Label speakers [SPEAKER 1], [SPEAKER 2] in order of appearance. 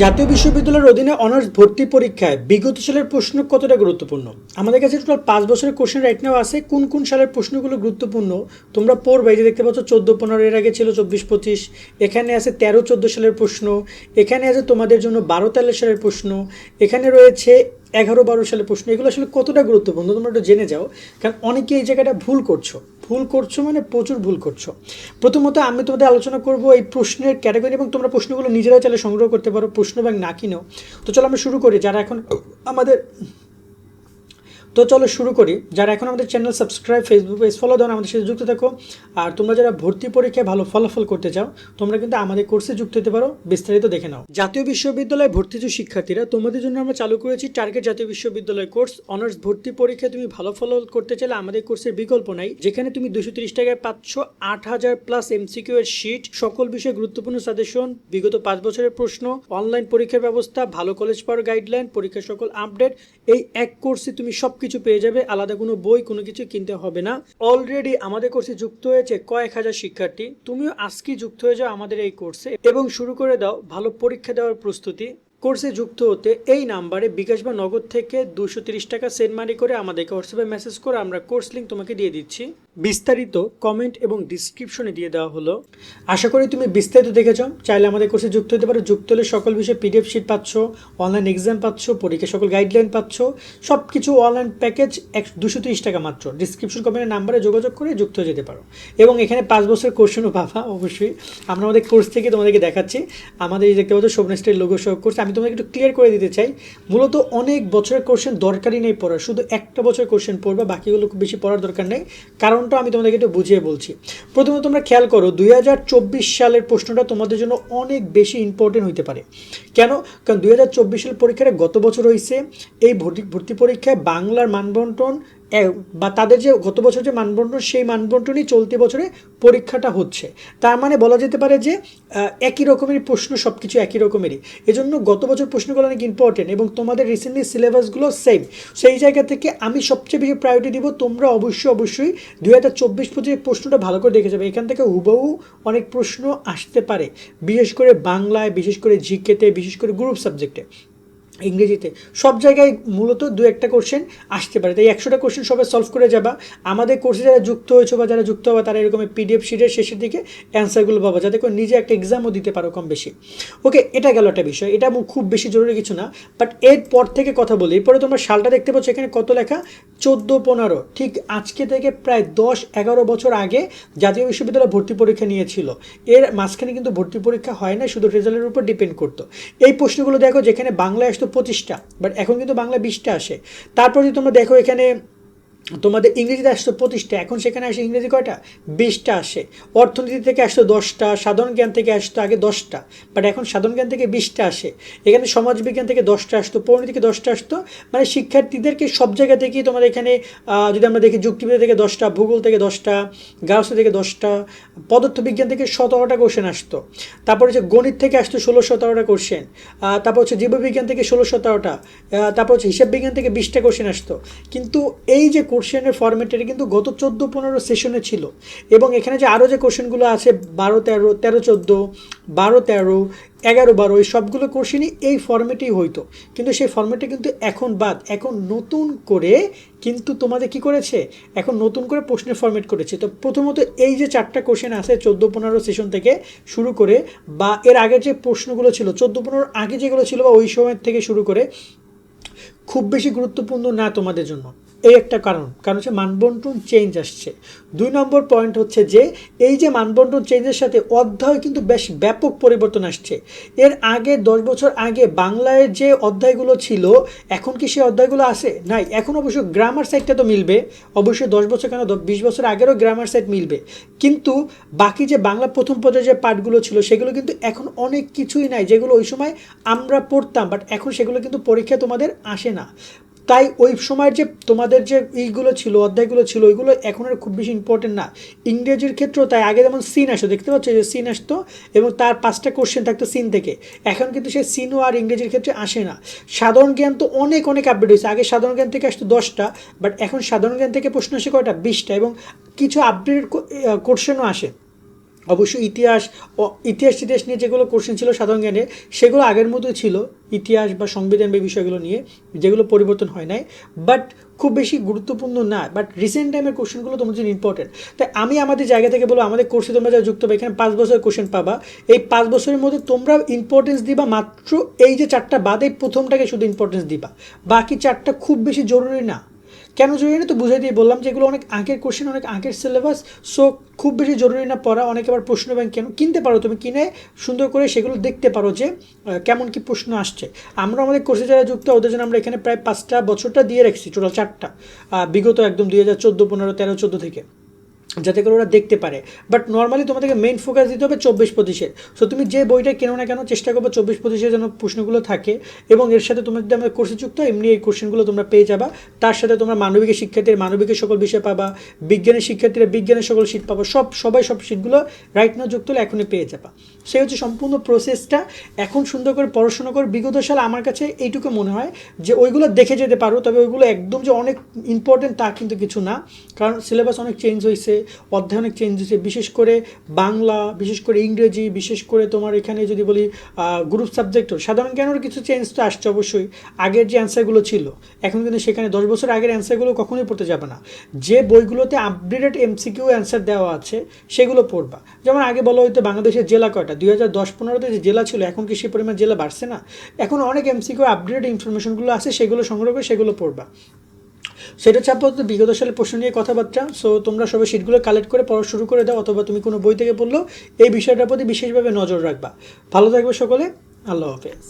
[SPEAKER 1] জাতীয় বিশ্ববিদ্যালয়ের অধীনে অনার্স ভর্তি পরীক্ষায় বিগত সালের প্রশ্ন কতটা গুরুত্বপূর্ণ? আমাদের কাছে টোটাল ৫ বছরের কোশ্চেন রাইট নাও আছে। কোন কোন সালের প্রশ্নগুলো গুরুত্বপূর্ণ তোমরা পড়বে। এই যে দেখতে পাচ্ছ ১৪-১৫, এর আগে ছিল ২৪-২৫, এখানে আছে ১৩-১৪ সালের প্রশ্ন, এখানে আছে তোমাদের জন্য ১২-১৩ সালের প্রশ্ন, এখানে রয়েছে ১১-১২ সালের প্রশ্ন। এগুলো আসলে কতটা গুরুত্বপূর্ণ তোমরা একটু জেনে যাও, কারণ অনেকে এই জায়গাটা ভুল করছো মানে প্রচুর ভুল করছো। প্রথমত আমি তোমাদের আলোচনা করব এই প্রশ্নের ক্যাটাগরি, এবং তোমরা প্রশ্নগুলো নিজেরাও চাইলে সংগ্রহ করতে পারো, প্রশ্ন ব্যাংক না কিনেও। তো চলো আমরা শুরু করি। যারা এখন আমাদের channel subscribe, Facebook page follow দাও, আমাদের সাথে যুক্ত থাকো। আর তোমরা যারা ভর্তি পরীক্ষায় ভালো ফলাফল করতে চাও, তোমরা কিন্তু আমাদের কোর্সে যুক্ত হতে পারো। বিস্তারিত দেখে নাও। জাতীয় বিশ্ববিদ্যালয়ে ভর্তি যে শিক্ষার্থীরা, তোমাদের জন্য আমরা চালু করেছি টার্গেট জাতীয় বিশ্ববিদ্যালয় কোর্স। অনার্স ভর্তি পরীক্ষায় তুমি ভালো ফলাফল করতে চাইলে আমাদের কোর্সের বিকল্প নাই, যেখানে তুমি 230 টাকায় পাচ্ছ ৮,০০০ প্লাস এমসিকিউ এর শিট, সকল বিষয়ে গুরুত্বপূর্ণ সাজেশন, বিগত ৫ বছরের প্রশ্ন, অনলাইন পরীক্ষার ব্যবস্থা, ভালো কলেজ পাওয়ার গাইডলাইন, পরীক্ষার সকল আপডেট। এই এক কোর্সে তুমি সবকিছু পেয়ে যাবে, আলাদা কোনো বই কোনো কিছু কিনতে হবে না। অলরেডি আমাদের কোর্সে যুক্ত হয়েছে কয়েক হাজার শিক্ষার্থী। তুমিও আজকেই যুক্ত হয়ে যাও আমাদের এই কোর্সে এবং শুরু করে দাও ভালো পরীক্ষা দেওয়ার প্রস্তুতি। কোর্সে যুক্ত হতে এই নাম্বারে বিকাশ বা নগদ থেকে 230 টাকা সেন্ড মানি করে আমাদেরকে হোয়াটসঅ্যাপে মেসেজ করে আমরা কোর্স লিঙ্ক তোমাকে দিয়ে দিচ্ছি। বিস্তারিত কমেন্ট এবং ডিসক্রিপশনে দিয়ে দেওয়া হলো। আশা করি তুমি বিস্তারিত দেখেছ। চাইলে আমাদের কোর্সে যুক্ত হতে পারো। যুক্ত হলে সকল বিষয়ে পিডিএফ শিট পাচ্ছ, অনলাইন এক্সাম পাচ্ছ, পরীক্ষার সকল গাইডলাইন পাচ্ছ, সব কিছু অনলাইন প্যাকেজ 230 টাকা মাত্র। ডিসক্রিপশন কমেন্টের নাম্বারে যোগাযোগ করে যুক্ত হয়ে যেতে পারো। এবং এখানে 5 বছরের কোর্সেনও পাবা অবশ্যই। আমরা আমাদের কোর্স থেকে তোমাদেরকে দেখাচ্ছি। আমাদের এই দেখতে পাচ্ছ শোভনেস্টের লোগো সহ কোর্স। আমি তোমাকে একটু ক্লিয়ার করে দিতে চাই, মূলত অনেক বছরের কোশ্চেন দরকারই নেই পড়ার, শুধু একটা বছরের কোশ্চেন পড়বা, বাকিগুলো খুব বেশি পড়ার দরকার নেই। কারণটা আমি তোমাদেরকে একটু বুঝিয়ে বলছি। প্রথমে তোমরা খেয়াল করো, 2024 সালের প্রশ্নটা তোমাদের জন্য অনেক বেশি ইম্পর্টেন্ট হইতে পারে। কেন? কারণ 2024 সালের পরীক্ষাটা গত বছর হয়েছে। এই ভর্তি পরীক্ষায় বাংলার মানবন্টন বা তাদের যে গত বছর যে মানবন্টন, সেই মানবন্টনই চলতি বছরে পরীক্ষাটা হচ্ছে। তার মানে বলা যেতে পারে যে একই রকমেরই প্রশ্ন, সব কিছু একই রকমেরই। এজন্য গত বছর প্রশ্নগুলো অনেক ইম্পর্টেন্ট এবং তোমাদের রিসেন্টলি সিলেবাসগুলো সেম। সেই জায়গা থেকে আমি সবচেয়ে বেশি প্রায়োরিটি দিব, তোমরা অবশ্যই 2024-25 প্রশ্নটা ভালো করে দেখে যাবে। এখান থেকে হুবহু অনেক প্রশ্ন আসতে পারে, বিশেষ করে বাংলায়, বিশেষ করে জিকেতে, বিশেষ করে গ্রুপ সাবজেক্টে, ইংরেজিতে, সব জায়গায় মূলত 2-1টা কোশ্চেন আসতে পারে। তাই 100টা কোশ্চেন সবাই সলভ করে যাবা। আমাদের কোর্সে যারা যুক্ত হয়েছে বা যারা যুক্ত হবে, তারা এরকম পিডিএফ শিটের শেষের দিকে অ্যান্সারগুলো পাবা, যাতে করে নিজে একটা এক্সামও দিতে পারো কম বেশি। ওকে, এটা গেল একটা বিষয়, এটা খুব বেশি জরুরি কিছু না। বাট এরপর থেকে কথা বলি। এরপরে তোমরা সালটা দেখতে পাচ্ছ, এখানে কত লেখা, 14-15। ঠিক আজকে থেকে প্রায় 10-11 বছর আগে জাতীয় বিশ্ববিদ্যালয় ভর্তি পরীক্ষা নিয়েছিল। এর মাঝখানে কিন্তু ভর্তি পরীক্ষা হয় না, শুধু রেজাল্টের উপর ডিপেন্ড করতো। এই প্রশ্নগুলো দেখো, যেখানে বাংলায় আসতো 25টা, বাট এখন কিন্তু বাংলা 20টা আসে। তারপর যদি তোমরা দেখো, এখানে তোমাদের ইংরেজিতে আসতো 25টা, এখন সেখানে আসে ইংরেজি কয়টা, 20টা আসে। অর্থনীতি থেকে আসতো 10টা, সাধারণ জ্ঞান থেকে আসতো আগে 10টা, বাট এখন সাধারণ জ্ঞান থেকে 20টা আসে। এখানে সমাজবিজ্ঞান থেকে 10টা আসতো, পরিণতি থেকে 10টা আসতো। মানে শিক্ষার্থীদেরকে সব জায়গা থেকেই তোমাদের এখানে যদি আমরা দেখি, যুক্তিবিদ্যা থেকে 10টা, ভূগোল থেকে 10টা, গার্হস্থ্য থেকে 10টা, পদার্থবিজ্ঞান থেকে 17টা কোশ্চেন আসতো। তারপর হচ্ছে গণিত থেকে আসতো 16-17টা কোশ্চেন। তারপর হচ্ছে জীববিজ্ঞান থেকে 16-17টা। তারপর হচ্ছে হিসাব বিজ্ঞান থেকে 20টা কোশ্চেন আসতো। কিন্তু এই যে কোশ্চেনের ফরম্যাট, এটা কিন্তু গত 14-15 সেশনে ছিল। এবং এখানে যে আরও যে কোশ্চেনগুলো আছে, 12-13, 13-14, 12-13, 11-12, এই সবগুলো কোশ্চেনই এই ফরম্যাটেই হইতো। কিন্তু সেই ফরম্যাটে কিন্তু এখন বাদ, এখন নতুন করে কিন্তু তোমাদের কি করেছে, এখন নতুন করে প্রশ্নের ফরম্যাট করেছে। তো প্রথমত এই যে 4টা কোশ্চেন আছে 14-15 সেশন থেকে শুরু করে, বা এর আগের যে প্রশ্নগুলো ছিল 14-15 আগে যেগুলো ছিল, বা ওই সময় থেকে শুরু করে, খুব বেশি গুরুত্বপূর্ণ না তোমাদের জন্য। এই একটা কারণ হচ্ছে মানবন্টন চেঞ্জ আসছে। 2 নম্বর পয়েন্ট হচ্ছে যে এই যে মানবন্টন চেঞ্জের সাথে অধ্যায় কিন্তু বেশ ব্যাপক পরিবর্তন আসছে। এর আগে 10 বছর আগে বাংলায় যে অধ্যায়গুলো ছিল, এখন কি সেই অধ্যায়গুলো আছে? নাই। এখন অবশ্য গ্রামার সাইডটা তো মিলবে, অবশ্যই 10 বছর কেন 20 বছর আগেরও গ্রামার সাইড মিলবে, কিন্তু বাকি যে বাংলা প্রথম পর্যায়ে যে পার্টগুলো ছিল, সেগুলো কিন্তু এখন অনেক কিছুই নাই, যেগুলো ওই সময় আমরা পড়তাম, বাট এখন সেগুলো কিন্তু পরীক্ষায় তোমাদের আসে না। তাই ওই সময়ের যে তোমাদের যে এইগুলো ছিল, অধ্যায়গুলো ছিল, ওইগুলো এখন আর খুব বেশি ইম্পর্টেন্ট না। ইংরেজির ক্ষেত্রেও তাই। আগে যেমন সিন আসতো, দেখতে পাচ্ছ যে সিন আসতো এবং তার 5টা কোশ্চেন থাকতো সিন থেকে, এখন কিন্তু সেই সিনও আর ইংরেজির ক্ষেত্রে আসে না। সাধারণ জ্ঞান তো অনেক আপডেট হয়েছে। আগে সাধারণ জ্ঞান থেকে আসতো 10টা, বাট এখন সাধারণ জ্ঞান থেকে প্রশ্ন আসে কয়টা, 20টা, এবং কিছু আপডেটেড কোশ্চেনও আসে। অবশ্যই ইতিহাস নিয়ে যেগুলো কোশ্চেন ছিল সাধারণ জ্ঞানে সেগুলো আগের মতোই ছিল, ইতিহাস বা সংবিধান বা বিষয়গুলো নিয়ে, যেগুলো পরিবর্তন হয় নাই, বাট খুব বেশি গুরুত্বপূর্ণ না, বাট রিসেন্ট টাইমের কোশ্চেনগুলো তোমার জন্য ইম্পর্টেন্ট। তাই আমি আমাদের জায়গা থেকে বলবো, আমাদের কোর্সে তোমরা যারা যুক্ত হবে এখানে 5 বছরের কোশ্চেন পাবা। এই 5 বছরের মধ্যে তোমরা ইম্পর্টেন্স দিবা মাত্র এই যে 4টা বাদে প্রথমটাকে শুধু ইম্পর্টেন্স দিবা, বাকি 4টা খুব বেশি জরুরি না। কেন জরুরি না তো বুঝাই দিয়ে বললাম, যেগুলো অনেক আগের কোশ্চেন, অনেক আগের সিলেবাস, সো খুব বেশি জরুরি না পড়া। অনেকে আবার প্রশ্ন ব্যাংক কেন কিনতে পারো, তুমি কিনে সুন্দর করে সেগুলো দেখতে পারো যে কেমন কি প্রশ্ন আসছে। আমরা আমাদের কোর্সে যারা যুক্ত ওদের জন্য আমরা এখানে প্রায় 5টা বছরটা দিয়ে রাখছি, টোটাল 4টা, বিগত একদম 2014, 15, 13, 14 থেকে, যাতে করে ওরা দেখতে পারে। বাট নর্মালি তোমাদেরকে মেইন ফোকাস দিতে হবে 24-25-এর। সো তুমি যে বইটা কেনো না কেন চেষ্টা করবে 24-25-এর যেন প্রশ্নগুলো থাকে, এবং এর সাথে তুমি যদি আমাদের কোর্সে যুক্ত হয় এমনি এই কোশ্চেনগুলো তোমরা পেয়ে যাবা। তার সাথে তোমরা মানবিকের শিক্ষার্থীর মানবিকের সকল বিষয় পাবা, বিজ্ঞানের শিক্ষার্থীরা বিজ্ঞানের সকল শীট পাবা, সবাই সব শীটগুলো রাইট নাও যুক্ত হলে এখনই পেয়ে যাবা। সেই হচ্ছে সম্পূর্ণ প্রসেসটা। এখন সুন্দর করে পড়াশোনা করে বিগত সাল আমার কাছে এইটুকু মনে হয় যে ওইগুলো দেখে যেতে পারো, তবে ওইগুলো একদম যে অনেক ইম্পর্টেন্ট তা কিন্তু কিছু না, কারণ সিলেবাস অনেক চেঞ্জ হয়েছে, অধ্যায় অনেক চেঞ্জ হয়েছে, বিশেষ করে বাংলা, বিশেষ করে ইংরেজি, বিশেষ করে তোমার এখানে যদি বলি গ্রুপ সাবজেক্টও, সাধারণ জ্ঞানের কিছু চেঞ্জ তো আসছে অবশ্যই। আগের যে অ্যান্সারগুলো ছিল এখন কিন্তু সেখানে 10 বছর আগের অ্যান্সারগুলো কখনোই পড়তে যাবে না। যে বইগুলোতে আপডেটেড MCQ অ্যান্সার দেওয়া আছে সেগুলো পড়বা। যেমন আগে বলা হয়তো বাংলাদেশের জেলা কয়টা, 2010-15-তে যে জেলা ছিল এখন কি সে পরিমাণ জেলা বাড়ছে না? এখন অনেক MCQ আপডেটেড ইনফরমেশনগুলো আছে, সেগুলো সংগ্রহ করে সেগুলো পড়বা। সেটা হচ্ছে আপাতত বিগত সালের প্রশ্ন নিয়ে কথাবার্তা। সো তোমরা সবাই শিটগুলো কালেক্ট করে পড়া শুরু করে দাও, অথবা তুমি কোনো বই থেকে পড়লো এই বিষয়টার প্রতি বিশেষভাবে নজর রাখবা। ভালো থাকবে সকলে, আল্লাহ হাফেজ।